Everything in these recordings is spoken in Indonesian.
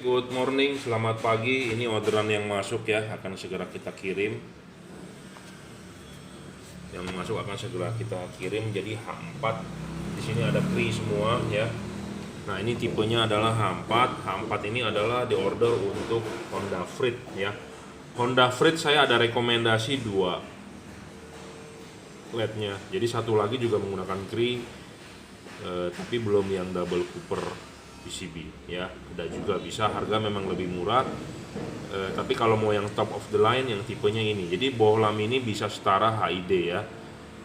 Good morning, selamat pagi. Ini orderan yang masuk ya, akan segera kita kirim. Yang masuk akan segera kita kirim. Jadi H4. Di sini ada kri semua ya. Nah, ini tipenya adalah H4. H4 ini adalah di order untuk Honda Freed ya. Honda Freed saya ada rekomendasi 2 LED-nya. Jadi satu lagi juga menggunakan kri, tapi belum yang double Cooper PCB ya. Ada juga bisa, harga memang lebih murah, tapi kalau mau yang top of the line yang tipenya ini, jadi bohlam ini bisa setara HID ya.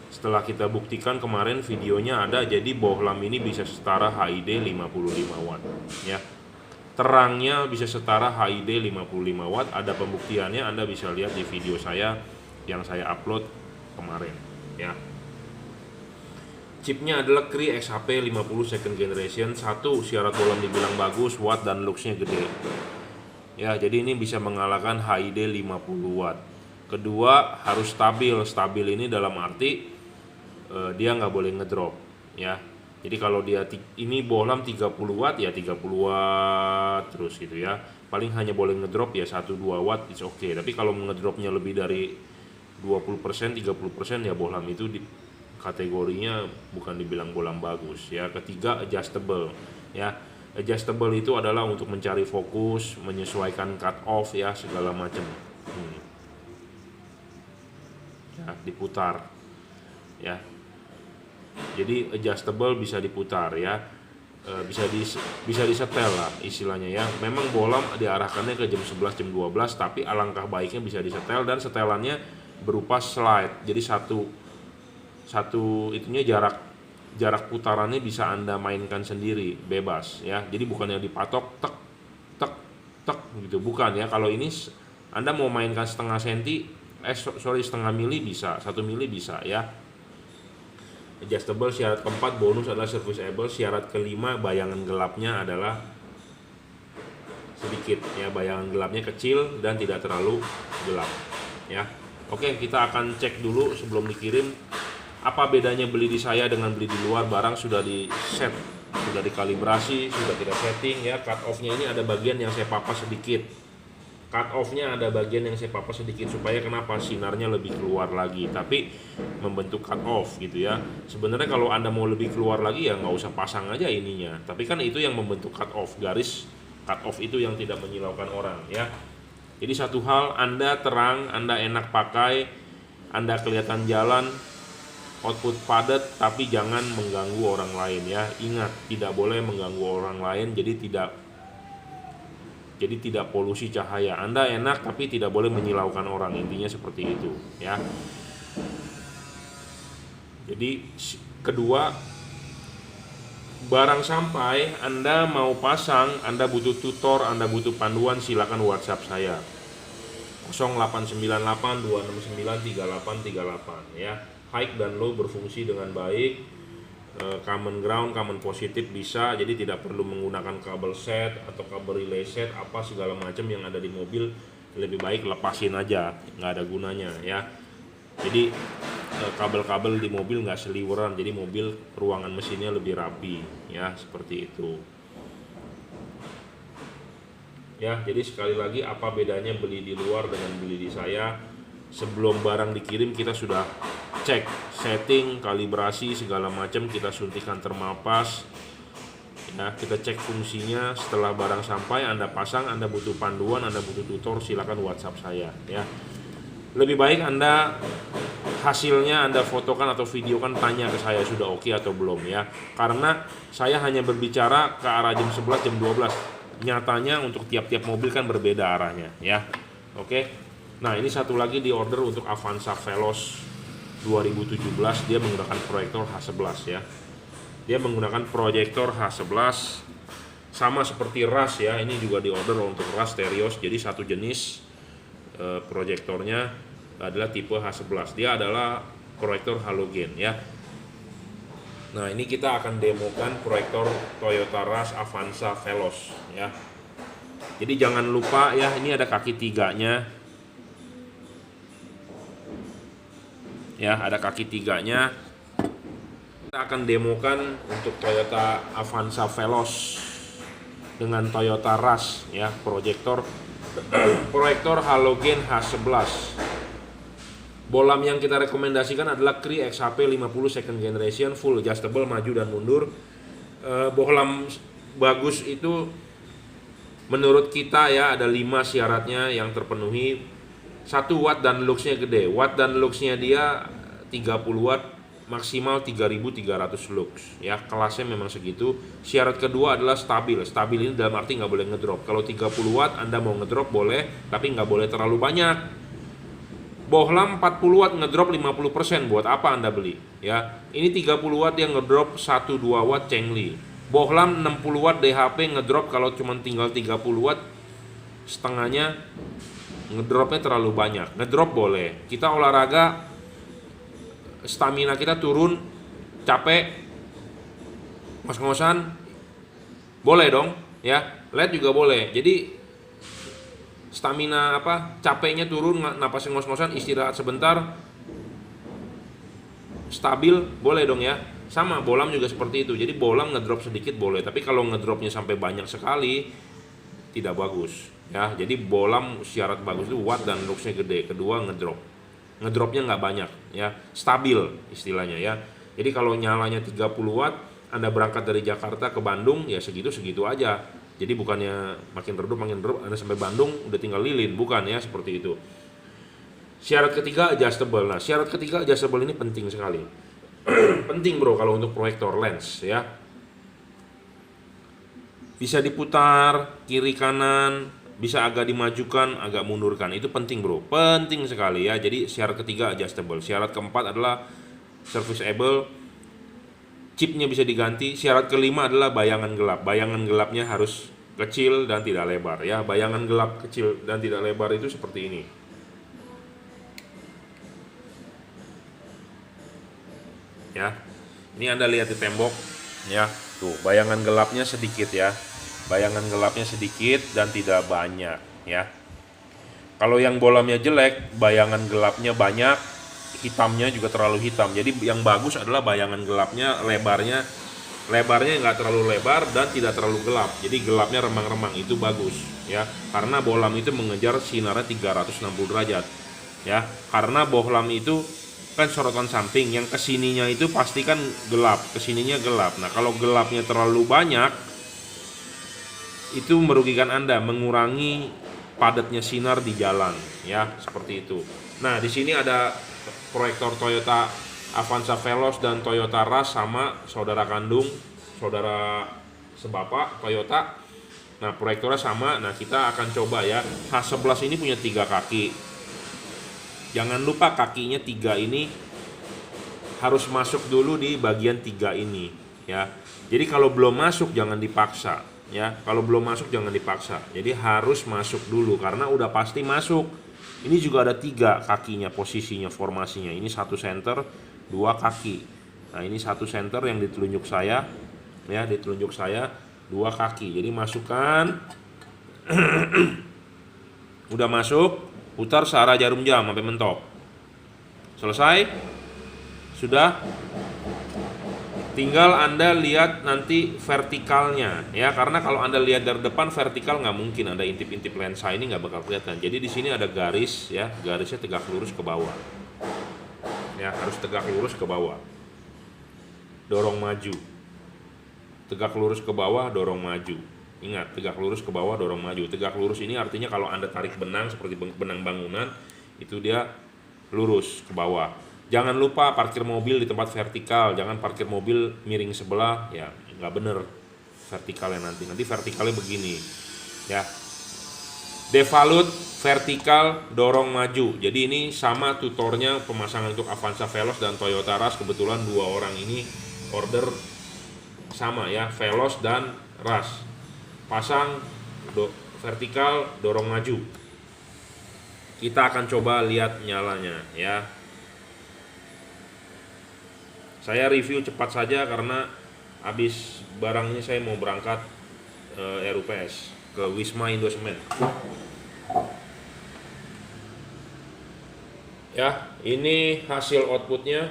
Setelah kita buktikan kemarin videonya ada, jadi bohlam ini bisa setara HID 55 watt ya. Terangnya bisa setara HID 55 watt, ada pembuktiannya, Anda bisa lihat di video saya yang saya upload kemarin ya. Chipnya adalah Cree XHP 50 second generation. Satu, syarat bohlam dibilang bagus, watt dan looksnya gede ya, jadi ini bisa mengalahkan HID 50 watt. Kedua, harus stabil. Stabil ini dalam arti dia nggak boleh ngedrop ya. Jadi kalau dia ini bohlam 30 watt ya 30 watt terus gitu ya. Paling hanya boleh ngedrop ya 1-2 watt, it's okay. Tapi kalau ngedropnya lebih dari 20%, 30% ya bohlam itu kategorinya bukan dibilang bohlam bagus ya. Ketiga, adjustable ya. Adjustable itu adalah untuk mencari fokus, menyesuaikan cut off ya, segala macam. Ya, diputar ya. Jadi adjustable bisa diputar ya. Bisa disetel lah istilahnya ya. Memang bohlam diarahkannya ke jam 11 jam 12, tapi alangkah baiknya bisa disetel, dan setelannya berupa slide. Jadi satu itunya jarak putarannya bisa Anda mainkan sendiri bebas ya. Jadi bukannya dipatok tek tek tek gitu, bukan ya. Kalau ini Anda mau mainkan setengah senti, setengah mili bisa, 1 mili bisa ya. Adjustable. Syarat keempat, bonus adalah serviceable. Syarat kelima, bayangan gelapnya adalah sedikit ya, bayangan gelapnya kecil dan tidak terlalu gelap ya. Oke, kita akan cek dulu sebelum dikirim apa bedanya beli di saya dengan beli di luar. Barang sudah di set, sudah dikalibrasi, sudah kita setting ya. Cut off-nya ini ada bagian yang saya papas sedikit. Cut off-nya ada bagian yang saya papas sedikit supaya kenapa, sinarnya lebih keluar lagi, tapi membentuk cut off gitu ya. Sebenarnya kalau Anda mau lebih keluar lagi ya nggak usah pasang aja ininya, tapi kan itu yang membentuk cut off, garis cut off itu yang tidak menyilaukan orang ya. Jadi satu hal, Anda terang, Anda enak pakai, Anda kelihatan jalan, output padat, tapi jangan mengganggu orang lain ya. Ingat, tidak boleh mengganggu orang lain, jadi tidak polusi cahaya. Anda enak tapi tidak boleh menyilaukan orang, intinya seperti itu ya. Jadi kedua, barang sampai Anda mau pasang, Anda butuh tutor, Anda butuh panduan, silakan WhatsApp saya 0898 269 3838 ya. High dan low berfungsi dengan baik. Common ground, common positif bisa, jadi tidak perlu menggunakan kabel set atau kabel relay set apa segala macam yang ada di mobil. Lebih baik lepasin aja, nggak ada gunanya ya. Jadi kabel-kabel di mobil nggak seliweran, jadi mobil ruangan mesinnya lebih rapi ya, seperti itu ya. Jadi sekali lagi, apa bedanya beli di luar dengan beli di saya? Sebelum barang dikirim kita sudah cek setting, kalibrasi segala macam, kita suntikan termapas ya, kita cek fungsinya. Setelah barang sampai Anda pasang, Anda butuh panduan, Anda butuh tutor, silakan WhatsApp saya ya. Lebih baik Anda hasilnya Anda fotokan atau videokan, tanya ke saya sudah oke atau belum ya, karena saya hanya berbicara ke arah jam 11 jam 12, nyatanya untuk tiap-tiap mobil kan berbeda arahnya ya. Oke. Nah, ini satu lagi di order untuk Avanza Veloz 2017, dia menggunakan proyektor H11 ya. Dia menggunakan proyektor H11 sama seperti RAS ya. Ini juga di order untuk RAS Terios, jadi satu jenis. Proyektornya adalah tipe H11, dia adalah proyektor halogen ya. Nah, ini kita akan demokan proyektor Toyota RAS Avanza Veloz ya. Jadi jangan lupa ya, ini ada kaki tiganya ya, ada kaki tiganya. Kita akan demokan untuk Toyota Avanza Veloz dengan Toyota Rush ya, proyektor halogen H11. Bohlam yang kita rekomendasikan adalah Cree XHP 50 second generation, full adjustable, maju dan mundur. Bohlam bagus itu menurut kita ya ada 5 syaratnya yang terpenuhi. 1, watt dan luxnya gede. Watt dan luxnya dia 30 watt, maksimal 3300 lux ya, kelasnya memang segitu. Syarat kedua adalah stabil. Stabil ini dalam arti nggak boleh ngedrop. Kalau 30 watt Anda mau ngedrop boleh, tapi nggak boleh terlalu banyak. Bohlam 40 watt ngedrop 50%, buat apa Anda beli ya? Ini 30 watt yang ngedrop 1-2 watt Chengli. Bohlam 60 watt DHP ngedrop kalau cuma tinggal 30 watt, setengahnya ngedropnya terlalu banyak. Ngedrop boleh. Kita olahraga, stamina kita turun, capek, ngos-ngosan, boleh dong ya. LED juga boleh. Jadi stamina capeknya turun, napasnya ngos-ngosan, istirahat sebentar, stabil, boleh dong ya. Sama bohlam juga seperti itu. Jadi bohlam ngedrop sedikit boleh, tapi kalau ngedropnya sampai banyak sekali tidak bagus ya. Jadi bohlam syarat bagus itu watt dan luxnya gede. Kedua, ngedropnya nggak banyak ya, stabil istilahnya ya. Jadi kalau nyalanya 30 watt, Anda berangkat dari Jakarta ke Bandung ya segitu aja. Jadi bukannya makin redup Anda sampai Bandung udah tinggal lilin, bukan ya, seperti itu. Syarat ketiga adjustable. Nah, syarat ketiga adjustable ini penting sekali. Penting bro kalau untuk proyektor lens ya. Bisa diputar kiri kanan, bisa agak dimajukan, agak mundurkan. Itu penting bro, penting sekali ya. Jadi syarat ketiga adjustable. Syarat keempat adalah serviceable, chipnya bisa diganti. Syarat kelima adalah bayangan gelap. Bayangan gelapnya harus kecil dan tidak lebar ya. Bayangan gelap kecil dan tidak lebar itu seperti ini ya. Ini Anda lihat di tembok ya, tuh bayangan gelapnya sedikit ya. Bayangan gelapnya sedikit dan tidak banyak ya. Kalau yang bohlamnya jelek, bayangan gelapnya banyak, hitamnya juga terlalu hitam. Jadi yang bagus adalah bayangan gelapnya lebarnya nggak terlalu lebar dan tidak terlalu gelap. Jadi gelapnya remang-remang, itu bagus ya. Karena bohlam itu mengejar sinarnya 360 derajat ya. Karena bohlam itu kan sorotan samping, yang kesininya itu pasti kan gelap, kesininya gelap. Nah kalau gelapnya terlalu banyak, itu merugikan Anda, mengurangi padatnya sinar di jalan ya, seperti itu. Nah di sini ada proyektor Toyota Avanza Veloz dan Toyota Rush, sama saudara kandung, saudara sebapak Toyota. Nah proyektornya sama. Nah kita akan coba ya. H11 ini punya 3 kaki. Jangan lupa kakinya 3 ini harus masuk dulu di bagian 3 ini ya. Jadi kalau belum masuk jangan dipaksa ya. Kalau belum masuk jangan dipaksa. Jadi harus masuk dulu karena udah pasti masuk. Ini juga ada 3 kakinya, posisinya, formasinya. Ini 1 center, 2 kaki. Nah ini 1 center yang di telunjuk saya ya, di telunjuk saya 2 kaki. Jadi masukkan. Udah masuk, putar searah jarum jam sampai mentok. Selesai? Sudah? Tinggal Anda lihat nanti vertikalnya ya, karena kalau Anda lihat dari depan vertikal nggak mungkin, ada intip-intip lensa ini nggak bakal kelihatan. Jadi di sini ada garis ya, garisnya tegak lurus ke bawah ya, harus tegak lurus ke bawah, dorong maju, tegak lurus ke bawah, dorong maju. Ingat, tegak lurus ke bawah, dorong maju. Tegak lurus ini artinya kalau Anda tarik benang seperti benang bangunan, itu dia lurus ke bawah. Jangan lupa parkir mobil di tempat vertikal, jangan parkir mobil miring sebelah ya, nggak bener vertikalnya nanti vertikalnya begini ya. Devalut, vertikal, dorong maju. Jadi ini sama tutornya pemasangan untuk Avanza Veloz dan Toyota Rush. Kebetulan 2 orang ini order sama ya, Veloz dan Rush. Pasang vertikal, dorong maju. Kita akan coba lihat nyalanya ya. Saya review cepat saja karena habis barang ini saya mau berangkat RUPS ke Wisma Indosemen. Ya, ini hasil outputnya.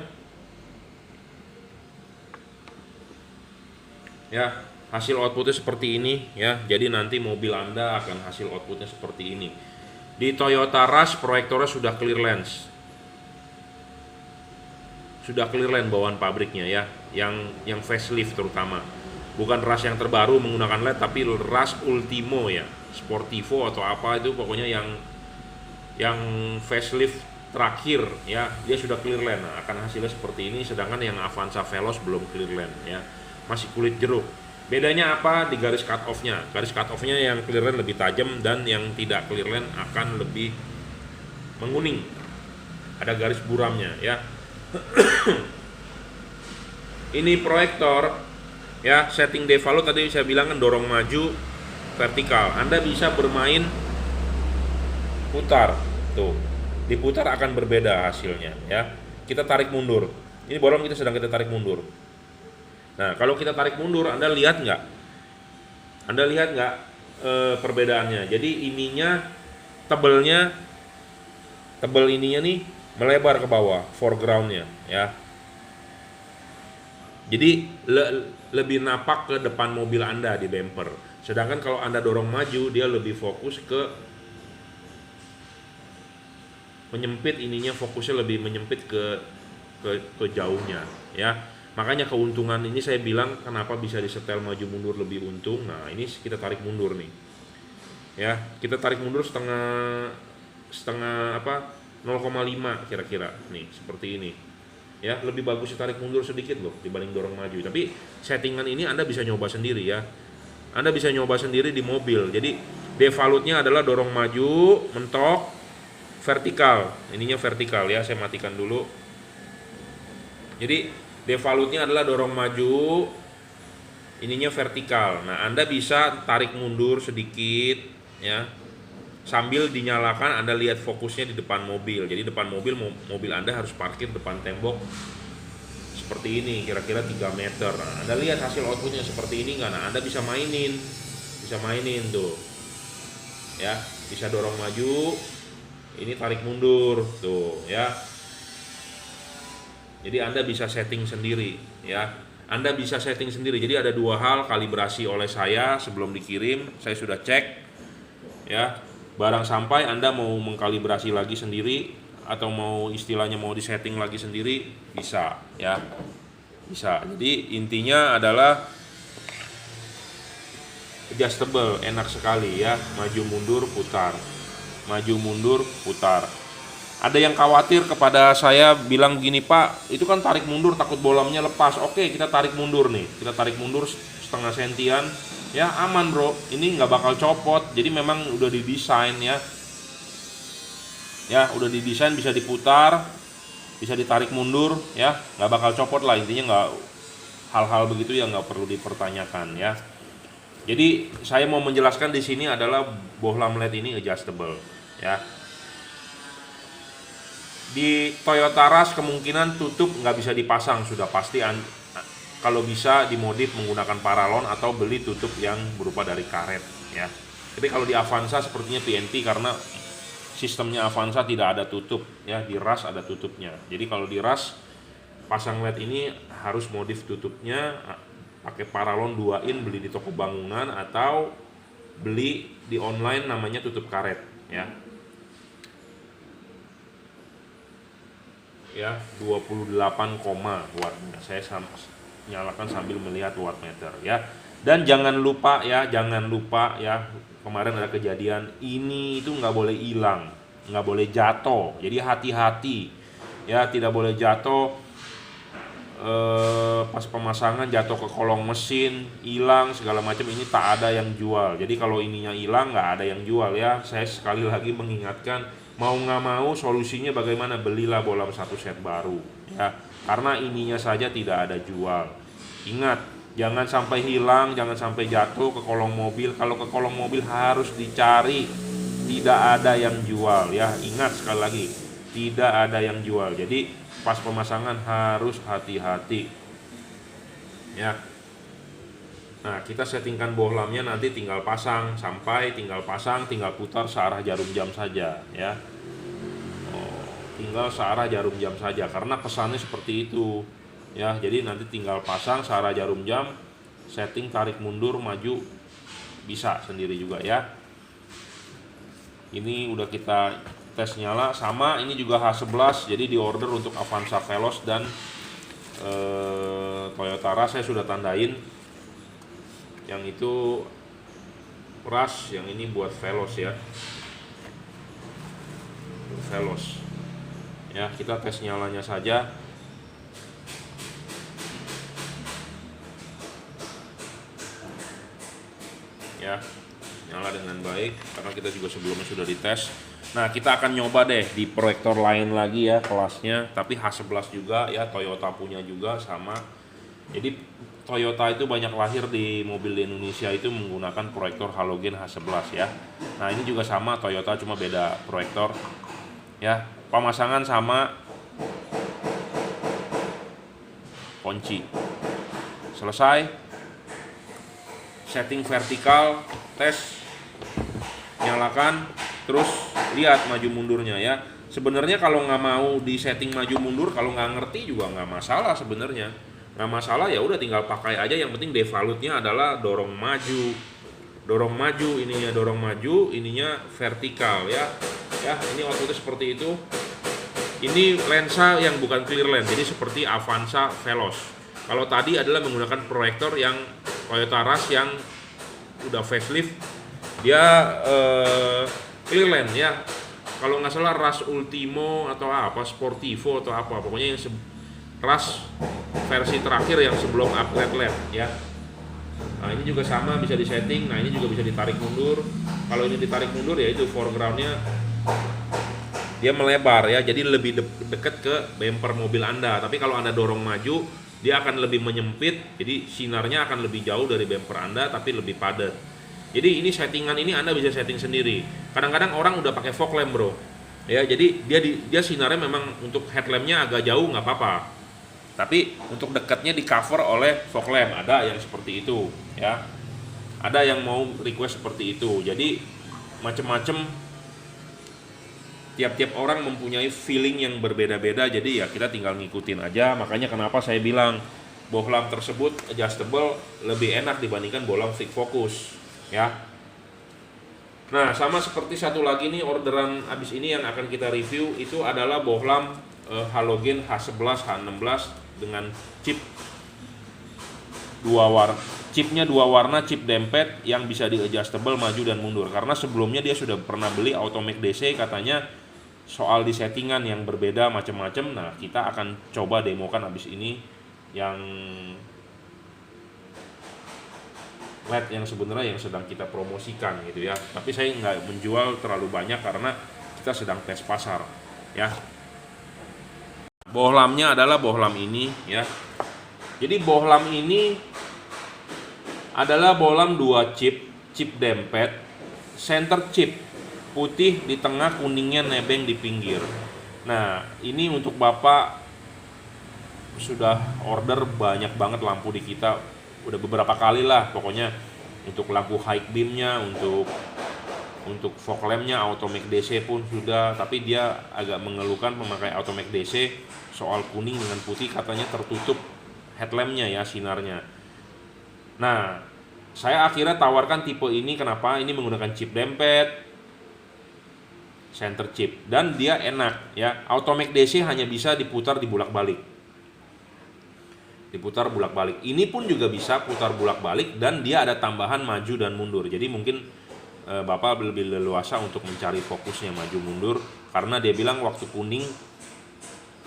Ya, hasil outputnya seperti ini ya. Jadi nanti mobil Anda akan hasil outputnya seperti ini. Di Toyota Rush proyektornya sudah clear lens. Sudah clear lens bawaan pabriknya ya, yang facelift terutama. Bukan Rush yang terbaru menggunakan LED, tapi Rush Ultimo ya, Sportivo atau apa itu, pokoknya yang facelift terakhir ya, dia sudah clear lens. Nah, akan hasilnya seperti ini. Sedangkan yang Avanza Veloz belum clear lens ya, masih kulit jeruk. Bedanya apa? Di garis cut off-nya. Garis cut off-nya yang clear lens lebih tajam, dan yang tidak clear lens akan lebih menguning. Ada garis buramnya ya. Ini proyektor ya, setting devalo tadi saya bilang kan dorong maju vertikal. Anda bisa bermain putar. Tuh. Diputar akan berbeda hasilnya ya. Kita tarik mundur. Ini bolong kita sedang kita tarik mundur. Nah, kalau kita tarik mundur, Anda lihat nggak? Perbedaannya? Jadi ininya tebel ininya nih melebar ke bawah, foregroundnya ya. Jadi lebih napak ke depan mobil Anda di bumper. Sedangkan kalau Anda dorong maju, dia lebih fokus ke menyempit ininya, fokusnya lebih menyempit ke jauhnya ya. Makanya keuntungan ini saya bilang kenapa bisa disetel maju mundur lebih untung. Nah, ini kita tarik mundur nih. Ya, kita tarik mundur setengah 0,5 kira-kira nih, seperti ini. Ya, lebih bagus tarik mundur sedikit loh dibanding dorong maju. Tapi settingan ini Anda bisa nyoba sendiri ya. Anda bisa nyoba sendiri di mobil. Jadi devalutnya adalah dorong maju, mentok, vertikal. Ininya vertikal ya, saya matikan dulu. Jadi devalutnya adalah dorong maju, ininya vertikal. Nah, Anda bisa tarik mundur sedikit ya. Sambil dinyalakan, Anda lihat fokusnya di depan mobil. Jadi depan mobil Anda harus parkir depan tembok seperti ini, kira-kira 3 meter. Nah, Anda lihat hasil outputnya seperti ini nggak? Nah, Anda bisa mainin tuh ya, bisa dorong maju, ini tarik mundur tuh ya. Jadi Anda bisa setting sendiri ya. Jadi ada 2 hal kalibrasi oleh saya sebelum dikirim. Saya sudah cek ya. Barang sampai Anda mau mengkalibrasi lagi sendiri atau mau istilahnya mau disetting lagi sendiri, bisa ya. Bisa. Jadi intinya adalah adjustable, enak sekali ya. Maju mundur putar. Maju mundur putar. Ada yang khawatir kepada saya bilang gini, Pak, itu kan tarik mundur takut bolamnya lepas. Oke, kita tarik mundur nih. Kita tarik mundur setengah sentian. Ya, aman bro, ini nggak bakal copot. Jadi memang udah didesain ya. Ya, udah didesain bisa diputar, bisa ditarik mundur ya, nggak bakal copot lah. Intinya nggak, hal-hal begitu ya nggak perlu dipertanyakan ya. Jadi saya mau menjelaskan di sini adalah bohlam LED ini adjustable ya. Di Toyota Rush kemungkinan tutup nggak bisa dipasang, sudah pasti. Kalau bisa dimodif menggunakan paralon atau beli tutup yang berupa dari karet ya. Tapi kalau di Avanza sepertinya PNT, karena sistemnya Avanza tidak ada tutup ya. Di Rush ada tutupnya. Jadi kalau di Rush pasang LED ini harus modif tutupnya, pakai paralon 2 in, beli di toko bangunan atau beli di online namanya tutup karet ya. Ya, 28, wattnya. Saya nyalakan sambil melihat wattmeter ya. Dan jangan lupa ya, kemarin ada kejadian ini itu nggak boleh hilang, nggak boleh jatuh. Jadi hati-hati ya, tidak boleh jatuh pas pemasangan, jatuh ke kolong mesin, hilang segala macam. Ini tak ada yang jual. Jadi kalau ininya hilang nggak ada yang jual ya. Saya sekali lagi mengingatkan, mau nggak mau solusinya bagaimana, belilah bohlam 1 set baru ya. Karena ininya saja tidak ada jual. Ingat, jangan sampai hilang, jangan sampai jatuh ke kolong mobil. Kalau ke kolong mobil harus dicari, tidak ada yang jual ya. Ingat sekali lagi, tidak ada yang jual. Jadi pas pemasangan harus hati-hati ya. Nah, kita settingkan bohlamnya, nanti tinggal pasang, tinggal putar searah jarum jam saja ya. Tinggal searah jarum jam saja, karena pesannya seperti itu ya. Jadi nanti tinggal pasang searah jarum jam, setting tarik mundur maju bisa sendiri juga ya. Ini udah kita tes nyala, sama ini juga H11, jadi di order untuk Avanza Veloz dan Toyota Rush saya sudah tandain. Yang itu Rush, yang ini buat Veloz ya. Veloz. Ya, kita tes nyalanya saja. Ya, nyala dengan baik karena kita juga sebelumnya sudah dites. Nah, kita akan nyoba deh di proyektor lain lagi ya kelasnya, tapi H11 juga ya, Toyota punya juga sama. Jadi Toyota itu banyak lahir di mobil di Indonesia itu menggunakan proyektor halogen H11 ya. Nah, ini juga sama Toyota, cuma beda proyektor ya. Pemasangan sama, kunci. Selesai. Setting vertikal, tes, nyalakan, terus lihat maju mundurnya ya. Sebenarnya kalau nggak mau di setting maju mundur, kalau nggak ngerti juga nggak masalah sebenarnya. Nggak masalah, ya udah tinggal pakai aja. Yang penting devalutnya adalah dorong maju, ininya dorong maju, ininya vertikal ya. Ya, ini outputnya seperti itu. Ini lensa yang bukan clear lens, jadi seperti Avanza Veloz. Kalau tadi adalah menggunakan proyektor yang Toyota Rush yang udah facelift, dia clear lens ya. Kalau nggak salah Rush Ultimo atau apa, Sportivo atau apa, pokoknya yang Rush versi terakhir yang sebelum upgrade LED ya. Nah, ini juga sama bisa disetting. Nah, ini juga bisa ditarik mundur. Kalau ini ditarik mundur ya itu foregroundnya dia melebar ya, jadi lebih dekat ke bumper mobil Anda. Tapi kalau Anda dorong maju, dia akan lebih menyempit, jadi sinarnya akan lebih jauh dari bumper Anda tapi lebih padat. Jadi ini settingan ini Anda bisa setting sendiri. Kadang-kadang orang udah pakai fog lamp bro ya, jadi dia sinarnya memang untuk headlampnya agak jauh nggak apa-apa, tapi untuk dekatnya di cover oleh fog lamp. Ada yang seperti itu ya, ada yang mau request seperti itu. Jadi macem-macem, tiap-tiap orang mempunyai feeling yang berbeda-beda, jadi ya kita tinggal ngikutin aja. Makanya kenapa saya bilang bohlam tersebut adjustable lebih enak dibandingkan bohlam fix focus ya. Nah, sama seperti satu lagi nih orderan abis ini yang akan kita review, itu adalah bohlam halogen H11 H16 dengan chip chipnya dua warna, chip dempet yang bisa di adjustable maju dan mundur. Karena sebelumnya dia sudah pernah beli Automac DC, katanya soal di settingan yang berbeda macam-macam. Nah, kita akan coba demokan abis ini yang LED yang sebenarnya yang sedang kita promosikan gitu ya. Tapi saya nggak menjual terlalu banyak karena kita sedang tes pasar ya. Bohlamnya adalah bohlam ini ya. Jadi bohlam ini adalah bohlam 2 chip dempet, center chip putih di tengah, kuningnya nebeng di pinggir. Nah, ini untuk Bapak sudah order banyak banget lampu di kita, udah beberapa kali lah pokoknya. Untuk lampu high beamnya, untuk fog lampnya Automac DC pun sudah, tapi dia agak mengeluhkan memakai Automac DC soal kuning dengan putih, katanya tertutup headlampnya ya, sinarnya. Nah, saya akhirnya tawarkan tipe ini. Kenapa? Ini menggunakan chip dempet, center chip, dan dia enak ya. Automac DC hanya bisa diputar di bolak-balik, diputar bolak-balik. Ini pun juga bisa putar bolak-balik, dan dia ada tambahan maju dan mundur. Jadi mungkin Bapak lebih leluasa untuk mencari fokusnya maju mundur, karena dia bilang waktu kuning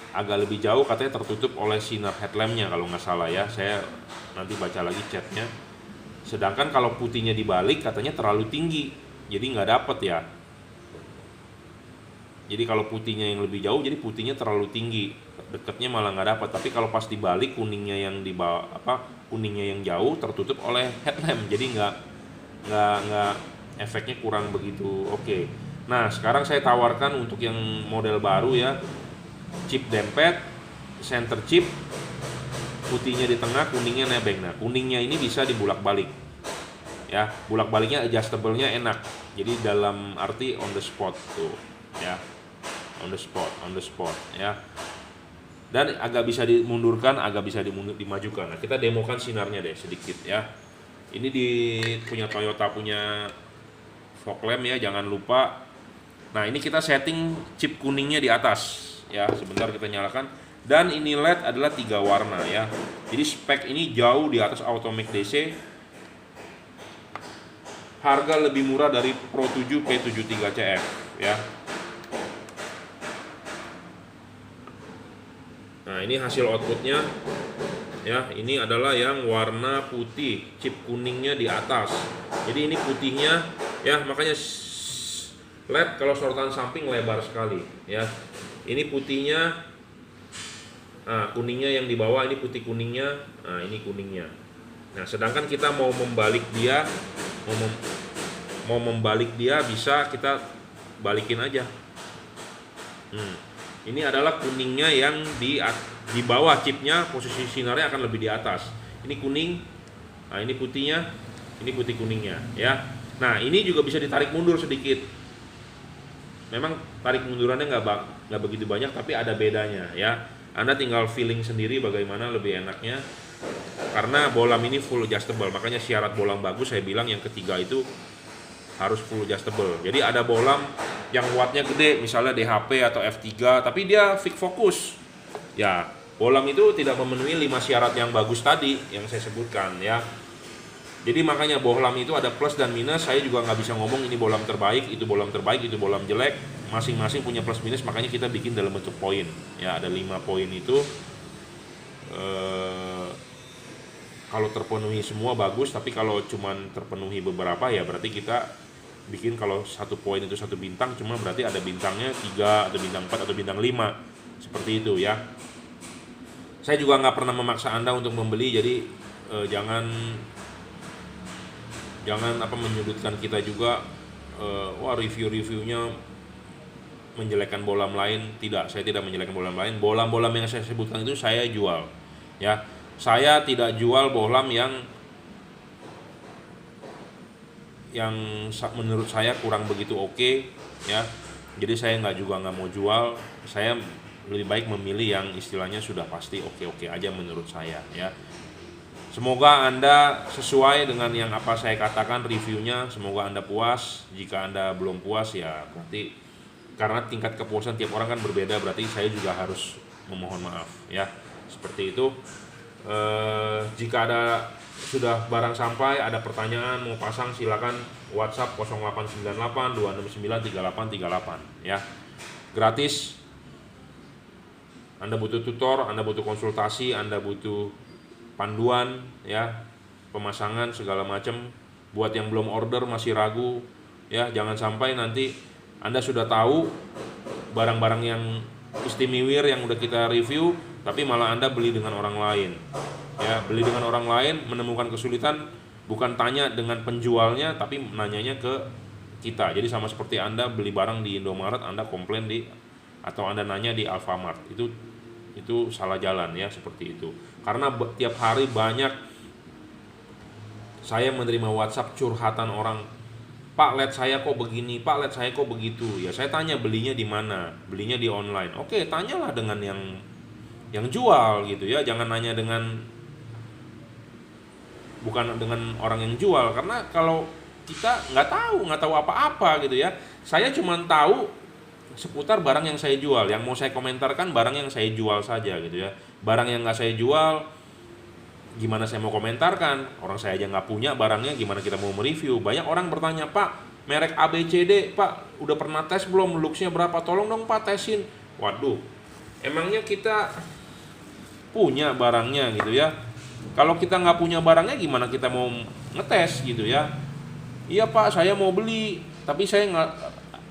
agak lebih jauh, katanya tertutup oleh sinar headlampnya kalau nggak salah ya. Saya nanti baca lagi chatnya. Sedangkan kalau putihnya dibalik katanya terlalu tinggi, jadi nggak dapet ya. Jadi kalau putihnya yang lebih jauh, jadi putihnya terlalu tinggi, dekatnya malah nggak dapat. Tapi kalau pas dibalik, kuningnya yang di bawah, kuningnya yang jauh tertutup oleh headlamp, jadi nggak efeknya kurang begitu oke. Nah, sekarang saya tawarkan untuk yang model baru ya, chip dempet, center chip, putihnya di tengah, kuningnya nebeng. Nah, kuningnya ini bisa dibulak-balik ya, bulak-baliknya adjustable-nya enak. Jadi dalam arti on the spot tuh ya, on the spot ya. dan agak bisa dimundurkan, agak bisa dimajukan. Nah, kita demokan sinarnya deh sedikit ya. Ini di punya Toyota punya fog lamp ya, jangan lupa. Nah, ini kita setting chip kuningnya di atas ya. Sebentar kita nyalakan. Dan ini LED adalah 3 warna ya. Jadi spek ini jauh di atas Automatic DC. Harga lebih murah dari Pro 7 P73CF ya. Nah, ini hasil outputnya ya. Ini adalah yang warna putih, chip kuningnya di atas. Jadi ini putihnya ya, makanya LED kalau sorotan samping lebar sekali ya. Ini putihnya, nah kuningnya yang di bawah, ini putih kuningnya, nah ini kuningnya. Nah, sedangkan kita mau membalik dia, mau membalik dia bisa kita balikin aja. Ini adalah kuningnya yang di bawah chipnya, posisi sinarnya akan lebih di atas. Ini kuning, nah ini putihnya, ini putih kuningnya ya. Nah, ini juga bisa ditarik mundur sedikit. Memang tarik mundurannya nggak begitu banyak, tapi ada bedanya ya. Anda tinggal feeling sendiri bagaimana lebih enaknya. Karena bolam ini full adjustable, makanya syarat bolam bagus saya bilang yang ketiga itu harus full adjustable. Jadi ada bolam yang wattnya gede, misalnya DHP atau F3, tapi dia fix fokus. Ya, bolam itu tidak memenuhi 5 syarat yang bagus tadi yang saya sebutkan ya. Jadi makanya bolam itu ada plus dan minus. Saya juga nggak bisa ngomong ini bolam terbaik, itu bolam terbaik, itu bolam jelek. Masing-masing punya plus minus, makanya kita bikin dalam bentuk poin. Ya, ada 5 poin itu. Kalau terpenuhi semua bagus, tapi kalau cuman terpenuhi beberapa ya berarti kita bikin, kalau 1 poin itu 1 bintang, cuma berarti ada bintangnya 3 atau bintang 4 atau bintang 5 seperti itu ya. Saya juga nggak pernah memaksa Anda untuk membeli, jadi jangan menyudutkan kita juga. Wah, review-reviewnya menjelekkan bolam lain. Tidak, saya tidak menjelekkan bolam lain. Bolam-bolam yang saya sebutkan itu saya jual ya. Saya tidak jual bolam yang menurut saya kurang begitu oke ya. Jadi saya nggak mau jual. Saya lebih baik memilih yang istilahnya sudah pasti oke aja menurut saya ya. Semoga Anda sesuai dengan yang apa saya katakan reviewnya. Semoga Anda puas. Jika Anda belum puas ya berarti karena tingkat kepuasan tiap orang kan berbeda, berarti saya juga harus memohon maaf ya. Seperti itu. Jika ada sudah barang sampai, ada pertanyaan mau pasang, silakan WhatsApp 0898 269 3838 ya. Gratis. Anda butuh tutor, Anda butuh konsultasi, Anda butuh panduan ya, pemasangan segala macam. Buat yang belum order masih ragu ya, jangan sampai nanti Anda sudah tahu barang-barang yang istimewa yang udah kita review, tapi malah Anda beli dengan orang lain ya. Beli dengan orang lain menemukan kesulitan, bukan tanya dengan penjualnya tapi nanyanya ke kita. Jadi sama seperti Anda beli barang di Indomaret, Anda komplain atau Anda nanya di Alfamart, itu salah jalan ya, seperti itu. Karena tiap hari banyak saya menerima WhatsApp curhatan orang, Pak, LED saya kok begini, Pak, LED saya kok begitu. Ya saya tanya belinya di mana? Belinya di online. Oke, tanyalah dengan yang jual gitu ya. Jangan nanya bukan dengan orang yang jual, karena kalau kita nggak tahu apa-apa gitu ya. Saya cuma tahu seputar barang yang saya jual. Yang mau saya komentarkan barang yang saya jual saja gitu ya. Barang yang nggak saya jual, gimana saya mau komentarkan? Orang saya aja nggak punya barangnya, gimana kita mau mereview? Banyak orang bertanya, Pak, merek ABCD, Pak, udah pernah tes belum? Looksnya berapa? Tolong dong Pak tesin. Waduh, emangnya kita punya barangnya gitu ya? Kalau kita nggak punya barangnya, gimana kita mau ngetes gitu ya? Iya Pak, saya mau beli, tapi saya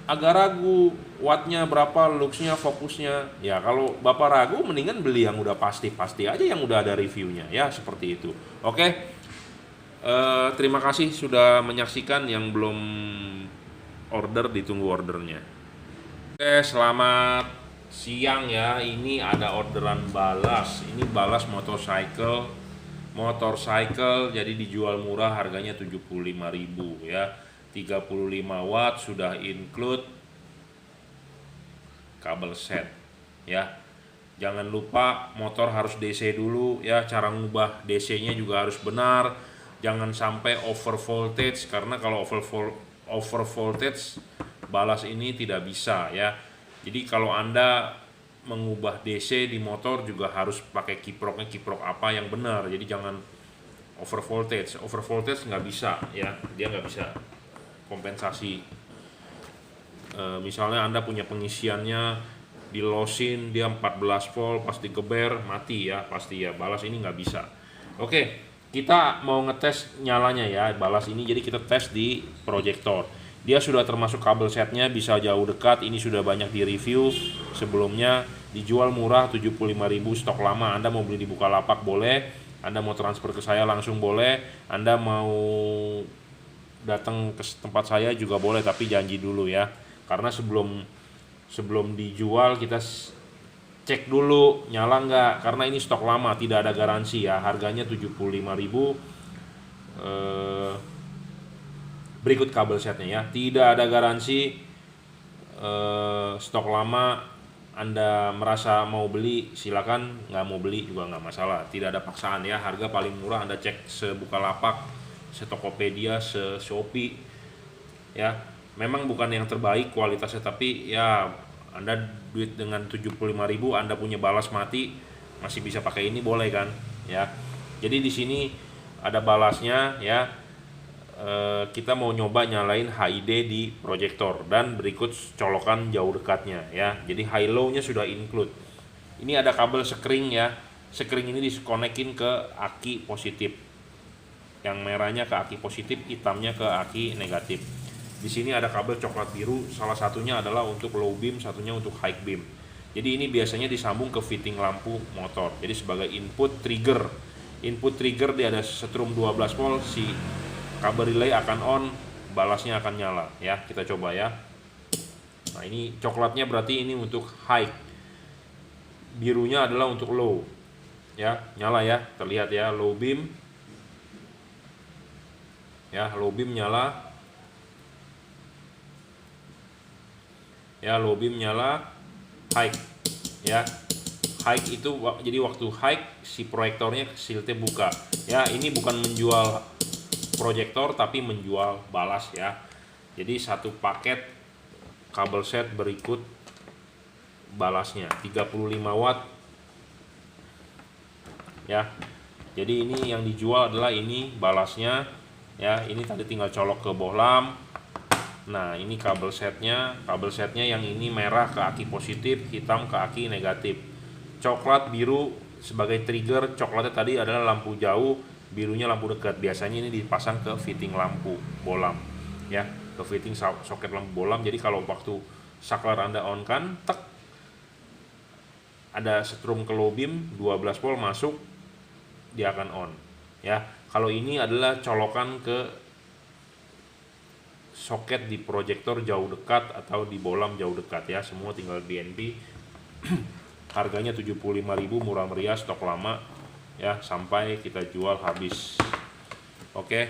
agak ragu wattnya berapa, looksnya, fokusnya. Ya kalau Bapak ragu, mendingan beli yang udah pasti aja, yang udah ada reviewnya ya, seperti itu. Oke, terima kasih sudah menyaksikan. Yang belum order ditunggu ordernya. Oke, selamat siang ya. Ini ada orderan balas. Ini balas motorcycle, jadi dijual murah, harganya 75.000 ya. 35 watt sudah include kabel set ya. Jangan lupa motor harus DC dulu ya, cara ngubah DC-nya juga harus benar. Jangan sampai over voltage, karena kalau over voltage balas ini tidak bisa ya. Jadi kalau Anda mengubah DC di motor juga harus pakai kiproknya, kiprok apa yang benar. Jadi jangan over voltage. Over voltage nggak bisa ya, dia nggak bisa kompensasi. Misalnya Anda punya pengisiannya di losin dia 14 volt, pas digeber mati ya, pasti ya, balas ini nggak bisa. Oke, kita mau ngetes nyalanya ya balas ini, jadi kita tes di proyektor. Dia sudah termasuk kabel setnya, bisa jauh dekat, ini sudah banyak di review sebelumnya, dijual murah 75.000, stok lama. Anda mau beli di Bukalapak boleh, Anda mau transfer ke saya langsung boleh, Anda mau datang ke tempat saya juga boleh, tapi janji dulu ya, karena sebelum dijual kita cek dulu nyala nggak, karena ini stok lama, tidak ada garansi ya. Harganya 75.000. Berikut kabel setnya ya, tidak ada garansi. Stok lama, Anda merasa mau beli silakan, nggak mau beli juga nggak masalah, tidak ada paksaan ya. Harga paling murah Anda cek se-Bukalapak, se-Tokopedia, se-Shopee ya. Memang bukan yang terbaik kualitasnya, tapi ya Anda duit dengan 75.000 Anda punya balas mati, masih bisa pakai ini, boleh kan ya. Jadi di sini ada balasnya ya. Kita mau nyoba nyalain HID di proyektor, dan berikut colokan jauh dekatnya ya. Jadi high low nya sudah include. Ini ada kabel sekring ya. Sekring ini diskonekin ke aki positif. Yang merahnya ke aki positif, hitamnya ke aki negatif. Di sini ada kabel coklat biru, salah satunya adalah untuk low beam, satunya untuk high beam. Jadi ini biasanya disambung ke fitting lampu motor. Jadi sebagai input trigger. Input trigger dia ada setrum 12 volt, si kabel relay akan on, balasnya akan nyala ya. Kita coba ya. Nah, ini coklatnya berarti ini untuk high. Birunya adalah untuk low. Ya, nyala ya. Terlihat ya, low beam. Ya, low beam nyala. Ya, low beam nyala, high ya. High itu jadi waktu high si proyektornya shieldnya buka ya. Ini bukan menjual proyektor tapi menjual balas ya. Jadi satu paket kabel set berikut balasnya 35 watt ya. Jadi ini yang dijual adalah ini balasnya ya. Ini tadi tinggal colok ke bohlam. Nah, ini kabel setnya yang ini merah ke aki positif, hitam ke aki negatif. Coklat biru sebagai trigger, coklatnya tadi adalah lampu jauh, birunya lampu dekat. Biasanya ini dipasang ke fitting lampu bohlam ya, ke fitting soket lampu bohlam. Jadi kalau waktu saklar Anda on kan, tek, ada setrum ke low beam 12 volt masuk, dia akan on ya. Kalau ini adalah colokan ke soket di proyektor jauh dekat atau di bohlam jauh dekat ya, semua tinggal BNB. Harganya 75.000, murah meriah, stok lama ya, sampai kita jual habis. Oke,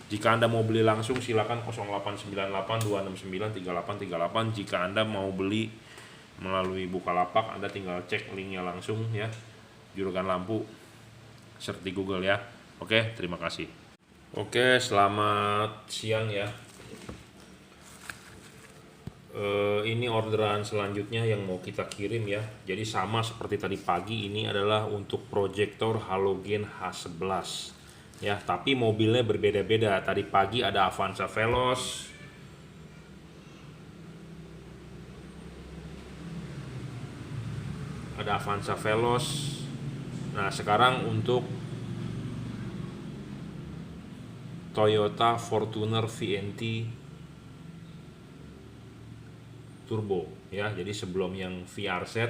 jika Anda mau beli langsung silakan 0898 269 3838. Jika Anda mau beli melalui Bukalapak, Anda tinggal cek linknya langsung ya, juragan lampu, search di Google ya. Oke, terima kasih. Oke, selamat siang ya. Ini orderan selanjutnya yang mau kita kirim ya. Jadi sama seperti tadi pagi, ini adalah untuk proyektor halogen H11 ya, tapi mobilnya berbeda-beda. Tadi pagi ada Avanza Veloz, Nah, sekarang untuk Toyota Fortuner VNT turbo ya. Jadi sebelum yang VR set,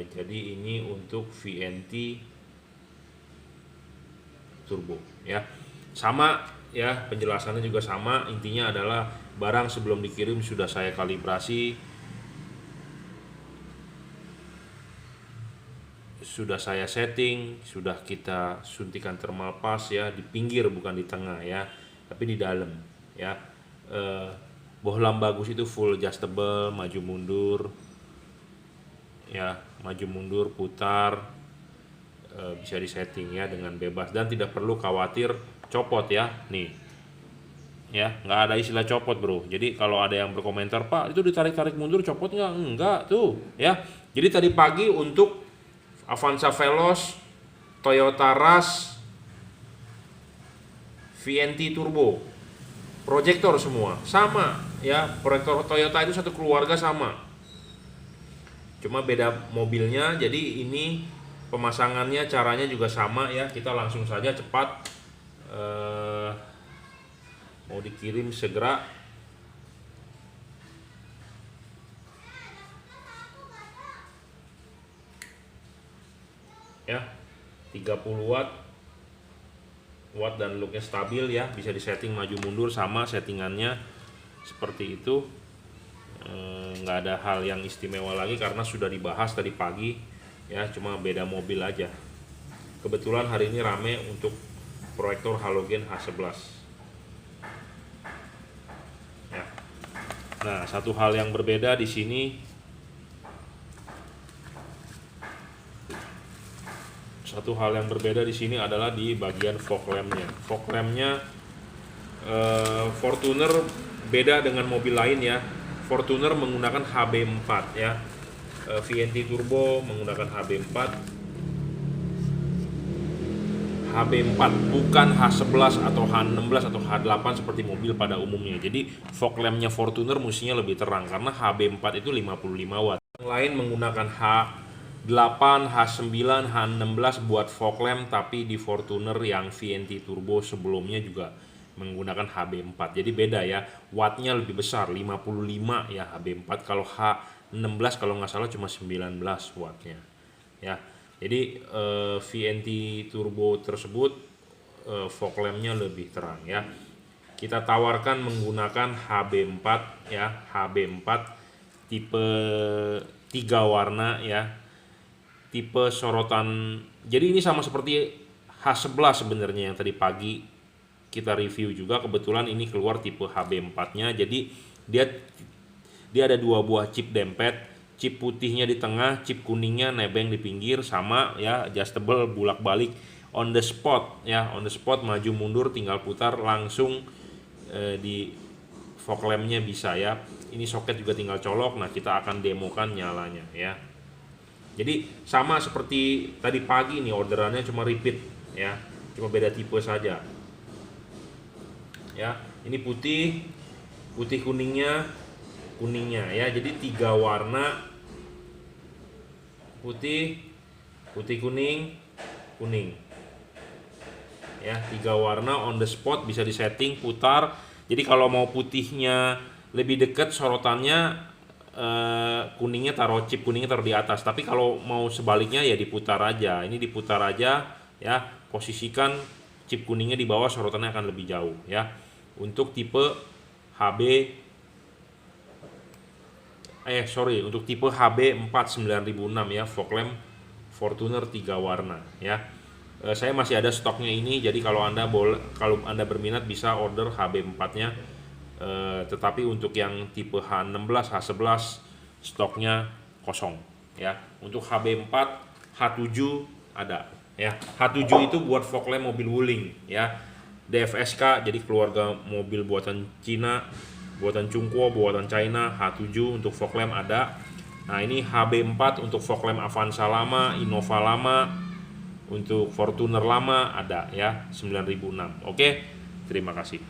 jadi ini untuk VNT turbo ya. Sama ya, penjelasannya juga sama. Intinya adalah barang sebelum dikirim sudah saya kalibrasi, sudah saya setting, sudah kita suntikan thermal pass ya, di pinggir bukan di tengah ya, tapi di dalam ya. Bohlam bagus itu full adjustable, maju mundur, ya, maju mundur, putar, bisa disetting ya dengan bebas dan tidak perlu khawatir copot ya. Nih ya, nggak ada istilah copot bro. Jadi kalau ada yang berkomentar, Pak itu ditarik-tarik mundur copot nggak? Enggak tuh ya. Jadi tadi pagi untuk Avanza Veloz, Toyota Rush, VNT Turbo, proyektor semua sama ya. Proyektor Toyota itu satu keluarga sama, cuma beda mobilnya. Jadi ini pemasangannya caranya juga sama ya. Kita langsung saja cepat, mau dikirim segera ya. 30 watt dan looknya stabil ya, bisa disetting maju mundur sama settingannya seperti itu. Nggak ada hal yang istimewa lagi karena sudah dibahas tadi pagi ya, cuma beda mobil aja. Kebetulan hari ini rame untuk proyektor halogen H11 ya. Nah, satu hal yang berbeda di sini, adalah di bagian fog lampnya. Fog lampnya Fortuner beda dengan mobil lain ya. Fortuner menggunakan HB4 ya, VNT Turbo menggunakan HB4 bukan H11 atau H16 atau H8 seperti mobil pada umumnya. Jadi fog lampnya Fortuner mestinya lebih terang karena HB4 itu 55 watt. Yang lain menggunakan H8, H9, H16 buat fog lamp, tapi di Fortuner yang VNT Turbo sebelumnya juga menggunakan HB4. Jadi beda ya, wattnya lebih besar, 55 ya HB4. Kalau H16 kalau nggak salah cuma 19 wattnya ya. Jadi VNT Turbo tersebut fog lampnya lebih terang ya. Kita tawarkan menggunakan HB4 ya, HB4 tipe 3 warna ya, tipe sorotan. Jadi ini sama seperti H11 sebenarnya yang tadi pagi kita review juga. Kebetulan ini keluar tipe HB4-nya. Jadi dia ada 2 buah chip dempet, chip putihnya di tengah, chip kuningnya nebeng di pinggir sama ya, adjustable bolak-balik on the spot ya, on the spot maju mundur tinggal putar langsung di fog lampnya bisa ya. Ini soket juga tinggal colok. Nah, kita akan demokan nyalanya ya. Jadi sama seperti tadi pagi nih, orderannya cuma repeat ya, cuma beda tipe saja ya. Ini putih kuningnya ya. Jadi 3 warna, putih kuning ya, 3 warna on the spot, bisa disetting putar. Jadi kalau mau putihnya lebih dekat sorotannya, kuningnya taruh, chip kuningnya taruh di atas. Tapi kalau mau sebaliknya ya diputar aja. Ini diputar aja ya, posisikan chip kuningnya di bawah, sorotannya akan lebih jauh ya. Untuk tipe untuk tipe HB4 9006 ya, fog lamp Fortuner 3 warna ya. Saya masih ada stoknya ini, jadi kalau Anda berminat bisa order HB4-nya. Tetapi untuk yang tipe H16, H11 stoknya kosong ya. Untuk HB4, H7 ada ya. H7 itu buat fog lamp mobil Wuling ya. DFSK, jadi keluarga mobil buatan Cina, buatan Chungquo, buatan China. H7 untuk fog lamp ada. Nah, ini HB4 untuk fog lamp Avanza lama, Innova lama, untuk Fortuner lama ada ya, 9006. Oke, terima kasih.